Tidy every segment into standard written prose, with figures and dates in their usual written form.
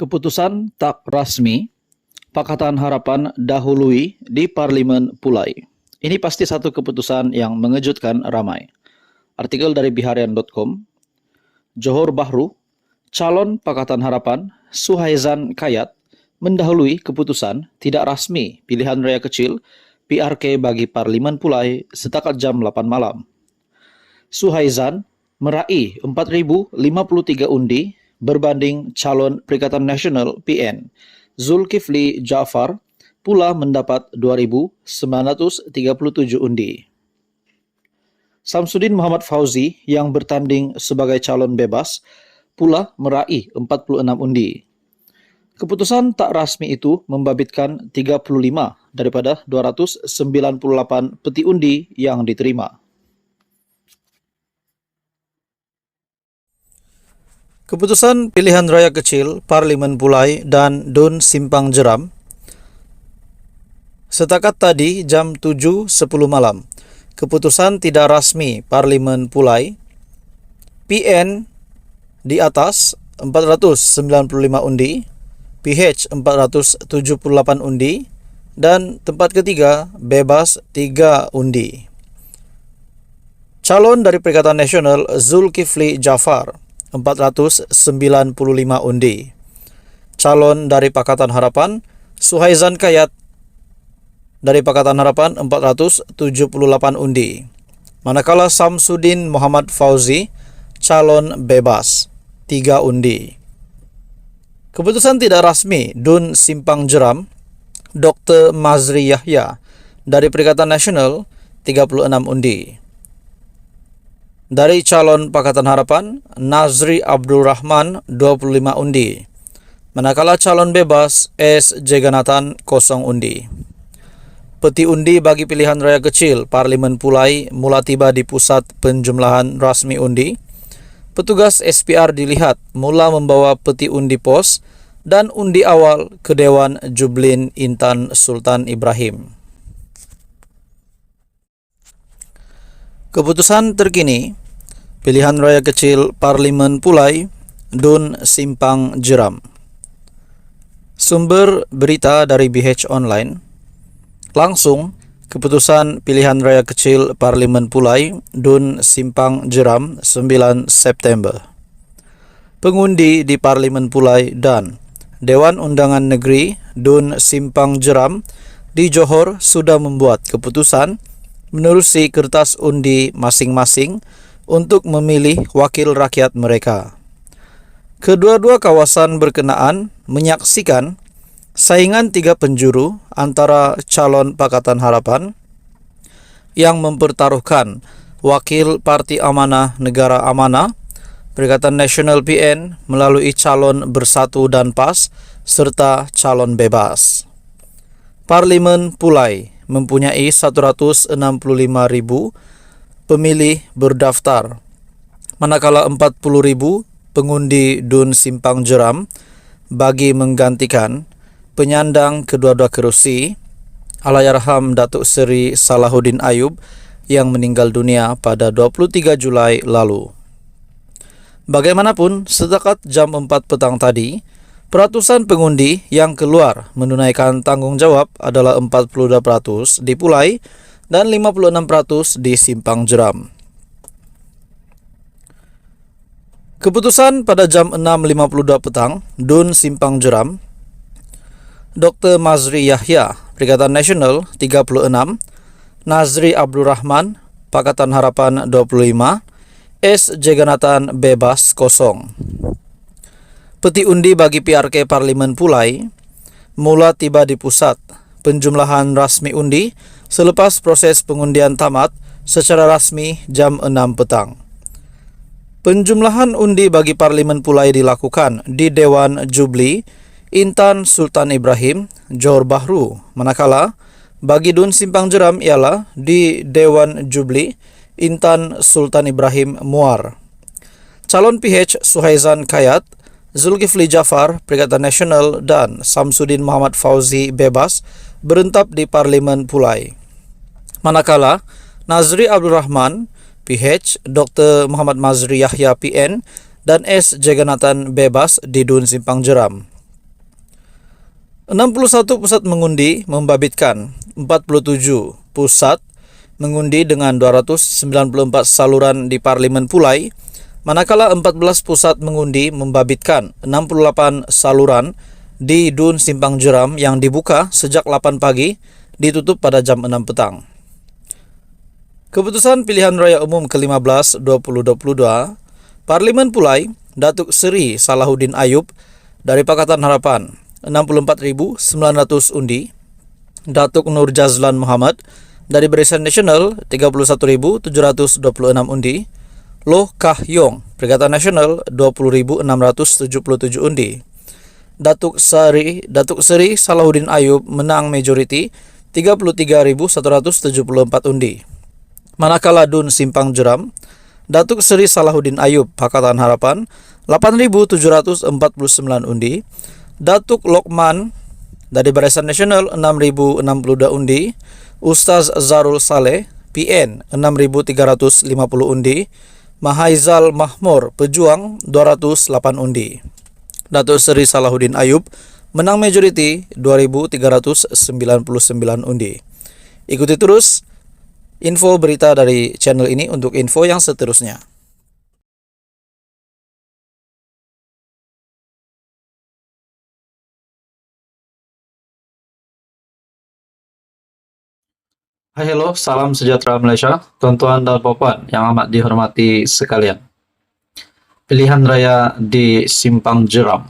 Keputusan tak rasmi, Pakatan Harapan dahului di Parlimen Pulai. Ini pasti satu keputusan yang mengejutkan ramai. Artikel dari biharian.com, Johor Bahru, calon Pakatan Harapan Suhaizan Kayat mendahului keputusan tidak rasmi pilihan raya kecil PRK bagi Parlimen Pulai setakat jam 8 malam. Suhaizan meraih 4.053 undi berbanding calon Perikatan Nasional PN Zulkifli Jafar pula mendapat 2.937 undi. Samsudin Muhammad Fauzi yang bertanding sebagai calon bebas pula meraih 46 undi. Keputusan tak rasmi itu membabitkan 35 daripada 298 peti undi yang diterima. Keputusan pilihan raya kecil Parlimen Pulai dan Dun Simpang Jeram setakat tadi jam 7.10 malam. Keputusan tidak rasmi Parlimen Pulai, PN di atas 495 undi, PH 478 undi, dan tempat ketiga bebas 3 undi. Calon dari Perikatan Nasional Zulkifli Jafar 495 undi. Calon dari Pakatan Harapan Suhaizan Kayat dari Pakatan Harapan 478 undi. Manakala Samsudin Muhammad Fauzi calon bebas 3 undi. Keputusan tidak rasmi Dun Simpang Jeram Dr. Mazri Yahya dari Perikatan Nasional 36 undi. Dari calon Pakatan Harapan, Nazri Abdul Rahman 25 undi. Manakala calon bebas S. Jeganathan 0 undi. Peti undi bagi pilihan raya kecil Parlimen Pulai mula tiba di pusat penjumlahan rasmi undi. Petugas SPR dilihat mula membawa peti undi pos dan undi awal ke Dewan Jublin Intan Sultan Ibrahim. Keputusan terkini pilihan raya kecil Parlimen Pulai Dun Simpang Jeram. Sumber berita dari BH Online. Langsung keputusan pilihan raya kecil Parlimen Pulai Dun Simpang Jeram 9 September. Pengundi di Parlimen Pulai dan Dewan Undangan Negeri Dun Simpang Jeram di Johor sudah membuat keputusan menerusi kertas undi masing-masing untuk memilih wakil rakyat mereka. Kedua-dua kawasan berkenaan menyaksikan saingan 3 penjuru antara calon Pakatan Harapan yang mempertaruhkan wakil Parti Amanah Negara Amanah, Perikatan Nasional PN melalui calon Bersatu dan PAS serta calon bebas. Parlimen Pulai mempunyai 165.000 pemilih berdaftar, manakala 40.000 pengundi Dun Simpang Jeram bagi menggantikan penyandang kedua-dua kerusi Allahyarham Datuk Seri Salahuddin Ayub yang meninggal dunia pada 23 Julai lalu. Bagaimanapun, setakat jam 4 petang tadi, peratusan pengundi yang keluar menunaikan tanggung jawab adalah 42% di Pulai dan 56% di Simpang Jeram. Keputusan pada jam 6.52 petang, Dun Simpang Jeram, Dr. Mazri Yahya, Perikatan Nasional 36, Nazri Abdul Rahman, Pakatan Harapan 25, S. Jeganathan bebas 0. Peti undi bagi PRK Parlimen Pulai mula tiba di pusat penjumlahan rasmi undi selepas proses pengundian tamat secara rasmi jam 6 petang. Penjumlahan undi bagi Parlimen Pulai dilakukan di Dewan Jubli Intan Sultan Ibrahim, Johor Bahru, manakala bagi Dun Simpang Jeram ialah di Dewan Jubli Intan Sultan Ibrahim Muar. Calon PH Suhaizan Kayat, Zulkifli Jafar, Perikatan Nasional, dan Samsudin Muhammad Fauzi bebas berentap di Parlimen Pulai. Manakala Nazri Abdul Rahman, PH, Dr. Muhammad Mazri Yahya PN, dan S. Jeganathan bebas di Dun Simpang Jeram. 61 pusat mengundi membabitkan 47 pusat mengundi dengan 294 saluran di Parlemen Pulai, manakala 14 pusat mengundi membabitkan 68 saluran di Dun Simpang Jeram yang dibuka sejak 8 pagi, ditutup pada jam 6 petang. Keputusan Pilihan Raya Umum ke-15 2022, Parlemen Pulai, Datuk Seri Salahuddin Ayub dari Pakatan Harapan 64.900 undi, Datuk Nur Jazlan Muhammad dari Barisan Nasional 31.726 undi, Loh Kah Yong Perikatan Nasional 20.677 undi. Datuk Seri Salahuddin Ayub menang majoriti 33.174 undi. Manakala Dun Simpang Jeram, Datuk Seri Salahuddin Ayub Pakatan Harapan 8.749 undi, Datuk Lokman dari Barisan Nasional 6.062 undi, Ustaz Zarul Saleh PN 6.350 undi, Mahaizal Mahmur Pejuang 208 undi. Datuk Seri Salahuddin Ayub menang majoriti 2.399 undi. Ikuti terus info berita dari channel ini untuk info yang seterusnya. Hai, hello, salam sejahtera Malaysia, tuan-tuan dan puan yang amat dihormati sekalian. Pilihan raya di Simpang Jeram.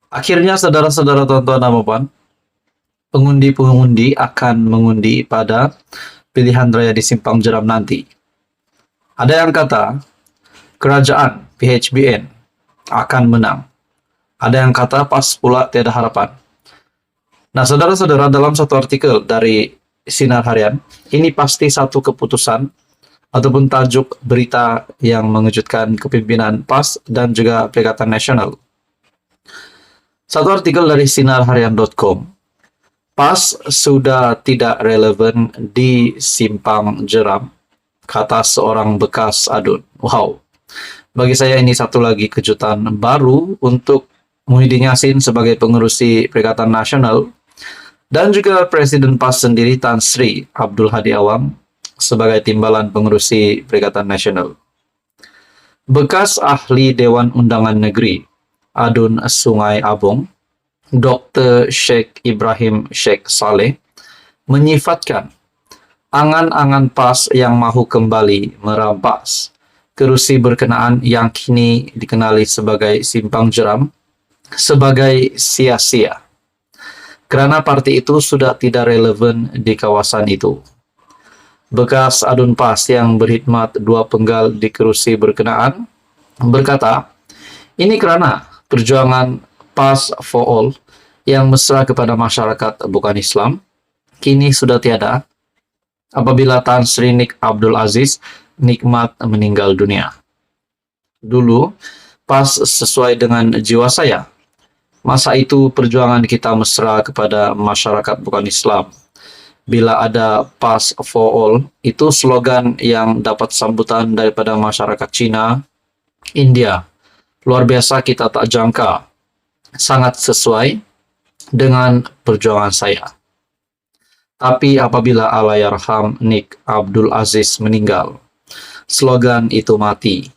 Akhirnya saudara-saudara, tuan-tuan dan puan, pengundi-pengundi akan mengundi pada pilihan raya di Simpang Jeram nanti. Ada yang kata kerajaan PHBN akan menang. Ada yang kata PAS pula tiada harapan. Nah, saudara-saudara, dalam satu artikel dari Sinar Harian, ini pasti satu keputusan ataupun tajuk berita yang mengejutkan kepimpinan PAS dan juga Perikatan Nasional. Satu artikel dari sinarharian.com, PAS sudah tidak relevan di Simpang Jeram, kata seorang bekas adun. Wow, bagi saya ini satu lagi kejutan baru untuk Muhyiddin Yassin sebagai pengurusi Perikatan Nasional dan juga Presiden PAS sendiri Tan Sri Abdul Hadi Awang sebagai timbalan pengurusi Perikatan Nasional. Bekas ahli Dewan Undangan Negeri Adun Sungai Abong, Dr. Sheikh Ibrahim Sheikh Saleh, menyifatkan angan-angan PAS yang mahu kembali merampas kerusi berkenaan yang kini dikenali sebagai Simpang Jeram sebagai sia-sia, kerana parti itu sudah tidak relevan di kawasan itu. Bekas adun PAS yang berkhidmat 2 penggal di kerusi berkenaan berkata, ini kerana perjuangan PAS for All yang mesra kepada masyarakat bukan Islam kini sudah tiada apabila Tan Sri Nik Abdul Aziz Nikmat meninggal dunia. Dulu PAS sesuai dengan jiwa saya. Masa itu perjuangan kita mesra kepada masyarakat bukan Islam. Bila ada PAS for All, itu slogan yang dapat sambutan daripada masyarakat Cina, India. Luar biasa, kita tak jangka. Sangat sesuai dengan perjuangan saya. Tapi apabila Allahyarham Nik Abdul Aziz meninggal, slogan itu mati.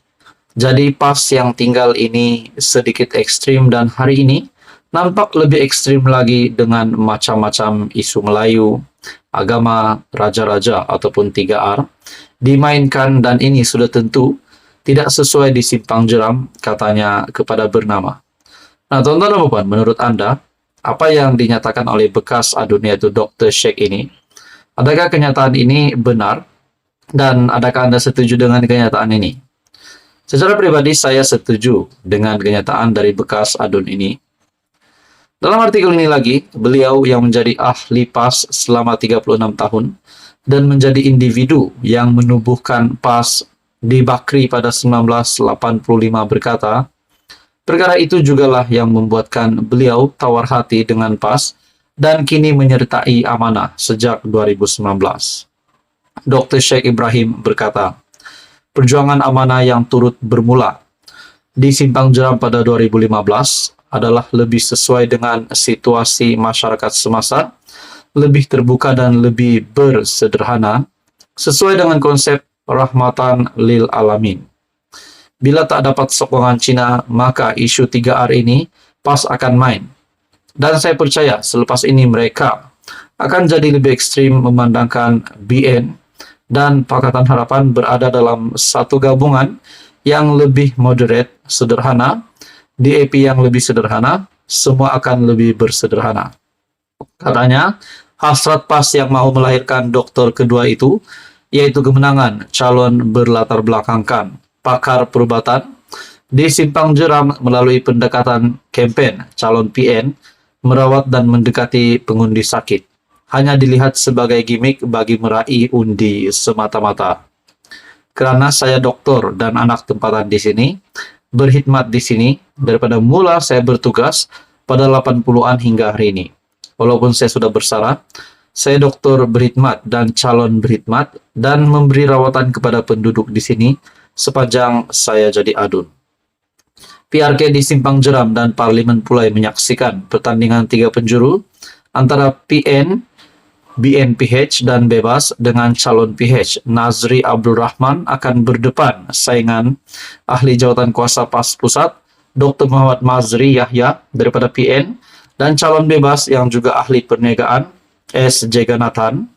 Jadi PAS yang tinggal ini sedikit ekstrim dan hari ini nampak lebih ekstrim lagi dengan macam-macam isu Melayu, agama, raja-raja ataupun 3R dimainkan dan ini sudah tentu tidak sesuai di Simpang Jeram, katanya kepada bernama. Nah, tuan-tuan dan puan, menurut Anda, apa yang dinyatakan oleh bekas adun yaitu Dr. Sheikh ini, adakah kenyataan ini benar dan adakah Anda setuju dengan kenyataan ini? Secara pribadi saya setuju dengan kenyataan dari bekas adun ini. Dalam artikel ini lagi, beliau yang menjadi ahli PAS selama 36 tahun dan menjadi individu yang menubuhkan PAS di Bakri pada 1985 berkata, perkara itu jugalah yang membuatkan beliau tawar hati dengan PAS dan kini menyertai amanah sejak 2019. Dr. Sheikh Ibrahim berkata, perjuangan amanah yang turut bermula di Simpang Jeram pada 2015 adalah lebih sesuai dengan situasi masyarakat semasa, lebih terbuka dan lebih bersederhana, sesuai dengan konsep rahmatan lil alamin. Bila tak dapat sokongan Cina, maka isu 3R ini pas akan main. Dan saya percaya selepas ini mereka akan jadi lebih ekstrim memandangkan BN dan Pakatan Harapan berada dalam satu gabungan yang lebih moderate, sederhana, DAP yang lebih sederhana, semua akan lebih bersederhana. Katanya, hasrat PAS yang mau melahirkan doktor kedua itu, yaitu kemenangan calon berlatar belakangkan pakar perubatan, di Simpang Jeram melalui pendekatan kempen calon PN, merawat dan mendekati pengundi sakit. Hanya dilihat sebagai gimmick bagi meraih undi semata-mata. Karena saya doktor dan anak tempatan di sini, berkhidmat di sini, daripada mula saya bertugas pada 80-an hingga hari ini. Walaupun saya sudah bersara, saya doktor berkhidmat dan calon berkhidmat dan memberi rawatan kepada penduduk di sini sepanjang saya jadi adun. PRK di Simpang Jeram dan Parlimen Pulai menyaksikan pertandingan 3 penjuru antara PN, BNPH dan Bebas dengan calon PH Nazri Abdul Rahman akan berdepan saingan ahli jawatan kuasa PAS Pusat Dr. Muhammad Mazri Yahya daripada PN dan calon Bebas yang juga ahli perniagaan S. Jeganathan.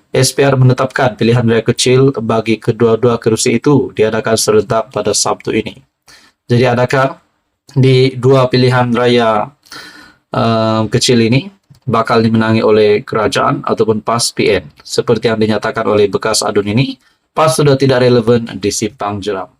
SPR menetapkan pilihan raya kecil bagi kedua-dua kerusi itu diadakan serentak pada Sabtu ini. Jadi adakah di dua pilihan raya kecil ini bakal dimenangi oleh kerajaan ataupun PAS PN? Seperti yang dinyatakan oleh bekas adun ini, PAS sudah tidak relevan di Simpang Jeram.